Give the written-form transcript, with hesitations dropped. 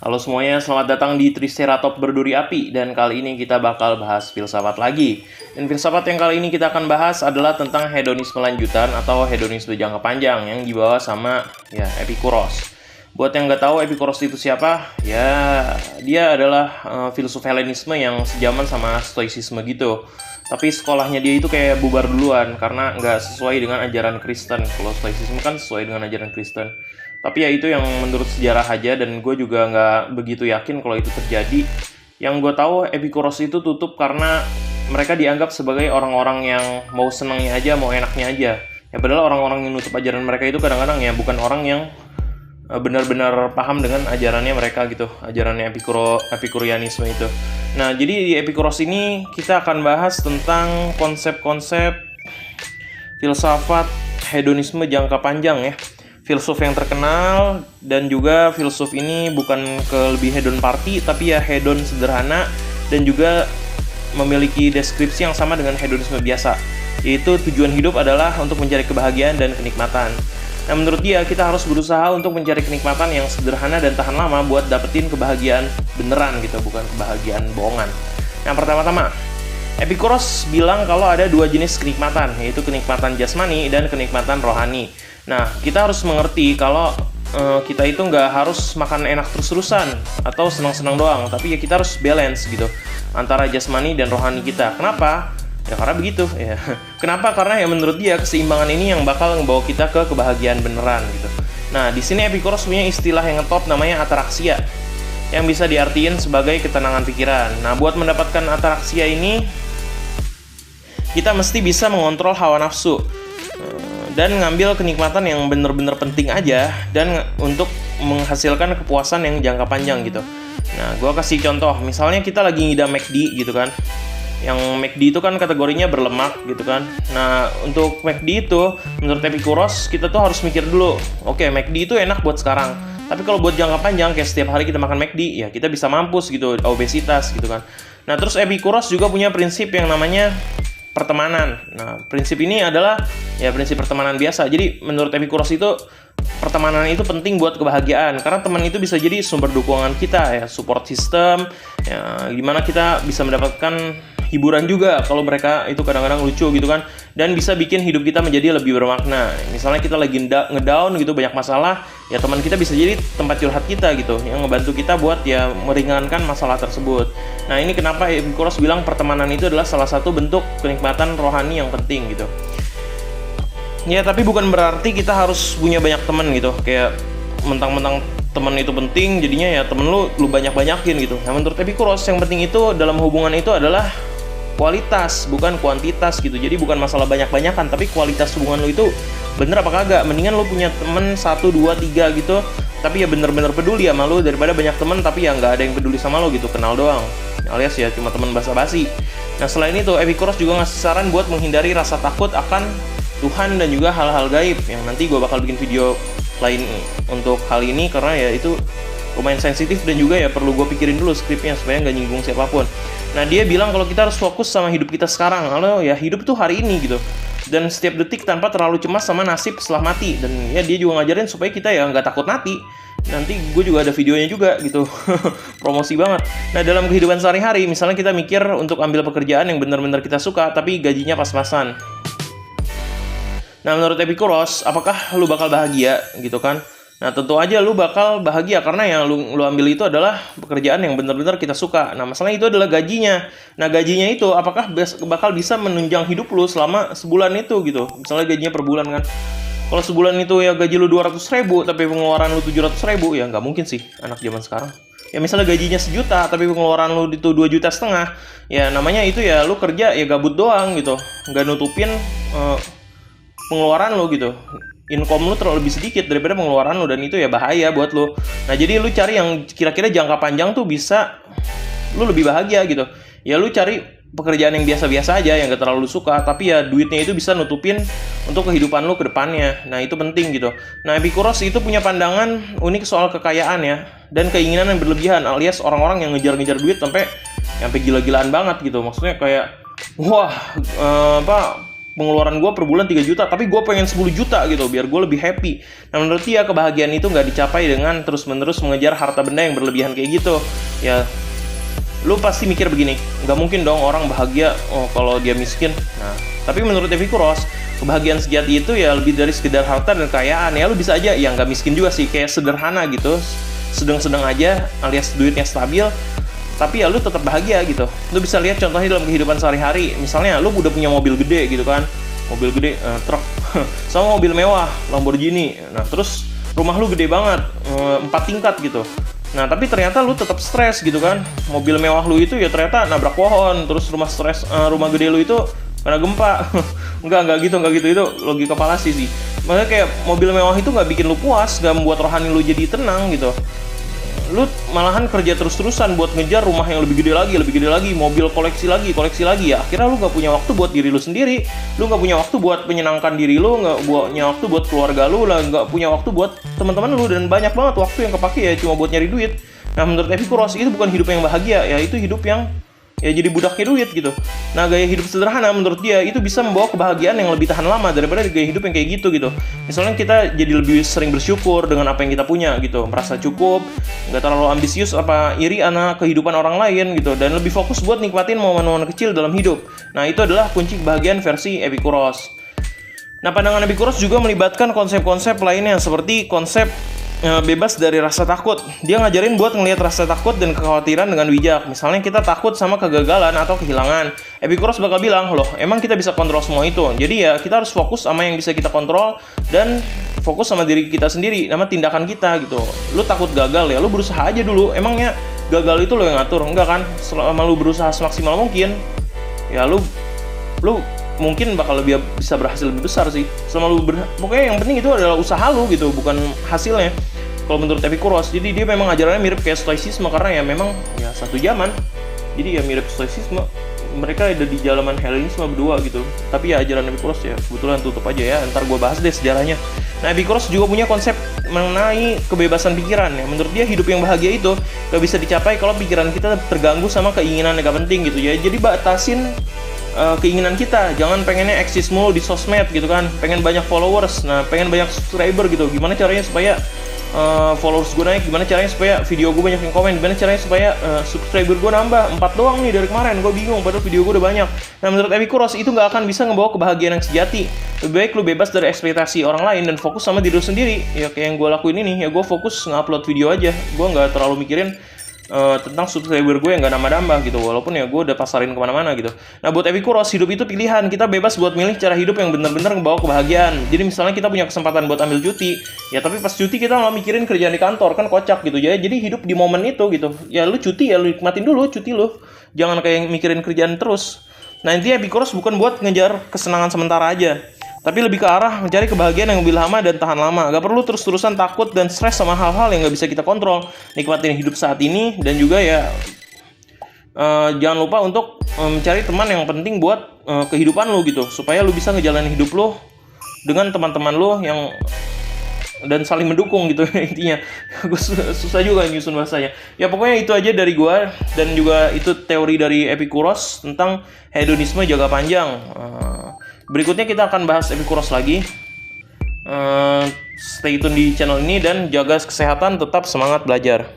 Halo semuanya, selamat datang di Triceratop Berduri Api. Dan kali ini kita bakal bahas filsafat lagi. Dan filsafat yang kali ini kita akan bahas adalah tentang hedonisme lanjutan atau hedonisme jangka panjang yang dibawa sama Epikuros. Buat yang nggak tahu Epikuros itu siapa, ya dia adalah filsuf Helenisme yang sejaman sama Stoicisme gitu. Tapi sekolahnya dia itu kayak bubar duluan karena nggak sesuai dengan ajaran Kristen. Kalau Stoicisme kan sesuai dengan ajaran Kristen. Tapi ya itu yang menurut sejarah aja, dan gue juga nggak begitu yakin kalau itu terjadi. Yang gue tahu Epikuros itu tutup karena mereka dianggap sebagai orang-orang yang mau senangnya aja, mau enaknya aja. Ya padahal orang-orang yang nutup ajaran mereka itu kadang-kadang ya bukan orang yang benar-benar paham dengan ajarannya mereka gitu, ajarannya Epikurianisme itu. Nah, jadi di Epikuros ini kita akan bahas tentang konsep-konsep filsafat hedonisme jangka panjang ya. Filsuf yang terkenal, dan juga filsuf ini bukan ke lebih hedon party, tapi ya hedon sederhana, dan juga memiliki deskripsi yang sama dengan hedonisme biasa, yaitu tujuan hidup adalah untuk mencari kebahagiaan dan kenikmatan. Nah, menurut dia kita harus berusaha untuk mencari kenikmatan yang sederhana dan tahan lama buat dapetin kebahagiaan beneran gitu, bukan kebahagiaan bohongan. Yang pertama-tama, Epikuros bilang kalau ada dua jenis kenikmatan, yaitu kenikmatan jasmani dan kenikmatan rohani. Nah, kita harus mengerti kalau kita itu nggak harus makan enak terus-terusan atau senang-senang doang, tapi ya kita harus balance gitu antara jasmani dan rohani kita. Kenapa? Ya karena begitu ya. Kenapa? Karena ya menurut dia keseimbangan ini yang bakal membawa kita ke kebahagiaan beneran gitu. Nah, di sini Epikuros punya istilah yang ngetop namanya ataraksia, yang bisa diartiin sebagai ketenangan pikiran. Nah, buat mendapatkan ataraksia ini kita mesti bisa mengontrol hawa nafsu dan ngambil kenikmatan yang bener-bener penting aja, dan untuk menghasilkan kepuasan yang jangka panjang gitu. Nah, gue kasih contoh, misalnya kita lagi ngidam McD gitu kan. Yang McD itu kan kategorinya berlemak gitu kan. Nah, untuk McD itu menurut Epikuros kita tuh harus mikir dulu, oke, McD itu enak buat sekarang, tapi kalau buat jangka panjang kayak setiap hari kita makan McD, ya kita bisa mampus gitu, obesitas gitu kan. Nah, terus Epikuros juga punya prinsip yang namanya pertemanan. Nah, prinsip ini adalah ya prinsip pertemanan biasa. Jadi menurut Epikuros itu pertemanan itu penting buat kebahagiaan, karena teman itu bisa jadi sumber dukungan kita ya, support system ya, gimana kita bisa mendapatkan hiburan juga kalau mereka itu kadang-kadang lucu gitu kan, dan bisa bikin hidup kita menjadi lebih bermakna. Misalnya kita lagi ngedown gitu, banyak masalah, ya teman kita bisa jadi tempat curhat kita gitu, yang ngebantu kita buat ya meringankan masalah tersebut. Nah, ini kenapa Epikuros bilang pertemanan itu adalah salah satu bentuk kenikmatan rohani yang penting gitu. Ya, tapi bukan berarti kita harus punya banyak teman gitu, kayak mentang-mentang teman itu penting jadinya ya temen lu banyak-banyakin gitu. Nah, menurut Epikuros yang penting itu dalam hubungan itu adalah kualitas, bukan kuantitas gitu. Jadi bukan masalah banyak-banyakan, tapi kualitas hubungan lu itu bener apa kagak. Mendingan lu punya temen 1, 2, 3 gitu, tapi ya bener-bener peduli sama lu, daripada banyak temen tapi ya nggak ada yang peduli sama lu gitu, kenal doang, alias ya cuma temen basa-basi. Nah, selain itu Epikuros juga ngasih saran buat menghindari rasa takut akan Tuhan dan juga hal-hal gaib, yang nanti gue bakal bikin video lain untuk hal ini, karena ya itu lumayan sensitif dan juga ya perlu gue pikirin dulu skripnya supaya nggak nyinggung siapapun. Nah, dia bilang kalau kita harus fokus sama hidup kita sekarang, kalau ya hidup tuh hari ini gitu, dan setiap detik tanpa terlalu cemas sama nasib setelah mati. Dan ya dia juga ngajarin supaya kita ya nggak takut mati. Nanti gue juga ada videonya juga gitu. Promosi banget. Nah, dalam kehidupan sehari-hari misalnya kita mikir untuk ambil pekerjaan yang benar-benar kita suka tapi gajinya pas-pasan. Nah, menurut Epikuros, apakah lu bakal bahagia gitu kan? Nah, tentu aja lu bakal bahagia karena yang lu ambil itu adalah pekerjaan yang benar-benar kita suka. Nah, masalahnya itu adalah gajinya. Nah, gajinya itu apakah bakal bisa menunjang hidup lu selama sebulan itu gitu. Misalnya gajinya per bulan kan. Kalau sebulan itu ya gaji lu 200.000 tapi pengeluaran lu 700.000, ya nggak mungkin sih anak zaman sekarang. Ya misalnya gajinya 1 juta tapi pengeluaran lu itu 2,5 juta, ya namanya itu ya lu kerja ya gabut doang gitu. Nggak nutupin pengeluaran lu gitu. Income lu terlalu lebih sedikit daripada pengeluaran lu, dan itu ya bahaya buat lu. Nah, jadi lu cari yang kira-kira jangka panjang tuh bisa lu lebih bahagia gitu. Ya lu cari pekerjaan yang biasa-biasa aja, yang gak terlalu suka, tapi ya duitnya itu bisa nutupin untuk kehidupan lu ke depannya. Nah, itu penting gitu. Nah, Epikuros itu punya pandangan unik soal kekayaan ya, dan keinginan yang berlebihan, alias orang-orang yang ngejar-ngejar duit sampai gila-gilaan banget gitu. Maksudnya kayak wah, pengeluaran gue per bulan 3 juta, tapi gue pengen 10 juta gitu, biar gue lebih happy. Nah, menurut dia kebahagiaan itu nggak dicapai dengan terus-menerus mengejar harta benda yang berlebihan kayak gitu. Ya, lu pasti mikir begini, nggak mungkin dong orang bahagia kalau dia miskin. Nah, tapi menurut Epikuros, kebahagiaan sejati itu ya lebih dari sekedar harta dan kekayaan. Ya lu bisa aja, ya nggak miskin juga sih, kayak sederhana gitu, sedang-sedang aja alias duitnya stabil, tapi ya lu tetap bahagia gitu. Lu bisa lihat contohnya dalam kehidupan sehari-hari. Misalnya lu udah punya mobil gede gitu kan, mobil gede, truk sama mobil mewah Lamborghini. Nah, terus rumah lu gede banget, 4 tingkat gitu. Nah, tapi ternyata lu tetap stres gitu kan. Mobil mewah lu itu ya ternyata nabrak pohon, terus rumah gede lu itu kena gempa. enggak gitu, itu logika falasi sih. Makanya kayak mobil mewah itu nggak bikin lu puas, nggak membuat rohani lu jadi tenang gitu. Lu malahan kerja terus-terusan buat ngejar rumah yang lebih gede lagi, mobil koleksi lagi ya. Akhirnya lu nggak punya waktu buat diri lu sendiri, lu nggak punya waktu buat menyenangkan diri lu, nggak punya waktu buat keluarga lu lah, nggak punya waktu buat teman-teman lu, dan banyak banget waktu yang kepake ya cuma buat nyari duit. Nah, menurut Epikuros itu bukan hidup yang bahagia, ya itu hidup yang ya jadi budaknya duit gitu. Nah, gaya hidup sederhana menurut dia itu bisa membawa kebahagiaan yang lebih tahan lama daripada gaya hidup yang kayak gitu. Misalnya kita jadi lebih sering bersyukur dengan apa yang kita punya gitu, merasa cukup, nggak terlalu ambisius apa iri anak kehidupan orang lain gitu, dan lebih fokus buat nikmatin momen-momen kecil dalam hidup. Nah, itu adalah kunci kebahagiaan versi Epikuros. Nah, pandangan Epikuros juga melibatkan konsep-konsep lainnya seperti konsep bebas dari rasa takut. Dia ngajarin buat ngelihat rasa takut dan kekhawatiran dengan bijak. Misalnya kita takut sama kegagalan atau kehilangan, Epikuros bakal bilang, loh emang kita bisa kontrol semua itu. Jadi ya kita harus fokus sama yang bisa kita kontrol dan fokus sama diri kita sendiri, sama tindakan kita gitu. Lu takut gagal ya, lu berusaha aja dulu. Emangnya gagal itu lo yang ngatur? Enggak kan? Selama lu berusaha semaksimal mungkin, ya lu mungkin bakal bisa berhasil lebih besar sih. Selama lu pokoknya yang penting itu adalah usaha lu gitu, bukan hasilnya. Kalau menurut Epikuros, jadi dia memang ajarannya mirip kayak stoicisme karena ya memang ya satu zaman. Jadi ya mirip stoicisme. Mereka ada di zaman Hellenisme berdua gitu. Tapi ya ajaran Epikuros ya kebetulan tutup aja ya. Ntar gue bahas deh sejarahnya. Nah, Epikuros juga punya konsep mengenai kebebasan pikiran ya. Menurut dia hidup yang bahagia itu gak bisa dicapai kalau pikiran kita terganggu sama keinginan yang gak penting gitu ya. Jadi batasin keinginan kita, jangan pengennya eksis mulu di sosmed gitu kan, pengen banyak followers, nah pengen banyak subscriber gitu, gimana caranya supaya followers gue naik, gimana caranya supaya video gue banyak yang komen, gimana caranya supaya subscriber gue nambah 4 doang nih dari kemarin, gue bingung padahal video gue udah banyak. Nah, menurut Epikuros itu nggak akan bisa ngebawa kebahagiaan yang sejati. Lebih baik lu bebas dari ekspektasi orang lain dan fokus sama diri lu sendiri. Ya kayak yang gue lakuin ini, ya gue fokus ngupload video aja, gue nggak terlalu mikirin tentang subscriber gue yang gak nambah-nambah gitu, walaupun ya gue udah pasarin kemana-mana gitu. Nah, buat Epikuros, hidup itu pilihan. Kita bebas buat milih cara hidup yang benar-benar ngebawa kebahagiaan. Jadi misalnya kita punya kesempatan buat ambil cuti, ya tapi pas cuti kita malah mikirin kerjaan di kantor, kan kocak gitu ya. Jadi hidup di momen itu gitu. Ya lu cuti, ya lu nikmatin dulu cuti lu, jangan kayak mikirin kerjaan terus. Nah, intinya Epikuros bukan buat ngejar kesenangan sementara aja, tapi lebih ke arah mencari kebahagiaan yang lebih lama dan tahan lama. Gak perlu terus-terusan takut dan stres sama hal-hal yang gak bisa kita kontrol. Nikmatin hidup saat ini, dan juga ya jangan lupa untuk mencari teman yang penting buat kehidupan lu gitu, supaya lu bisa ngejalanin hidup lu dengan teman-teman lu yang dan saling mendukung gitu intinya. Gue susah juga nyusun bahasanya. Ya pokoknya itu aja dari gue, dan juga itu teori dari Epikuros tentang hedonisme jangka panjang. Berikutnya kita akan bahas Epikuros lagi. Stay tune di channel ini dan jaga kesehatan, tetap semangat belajar.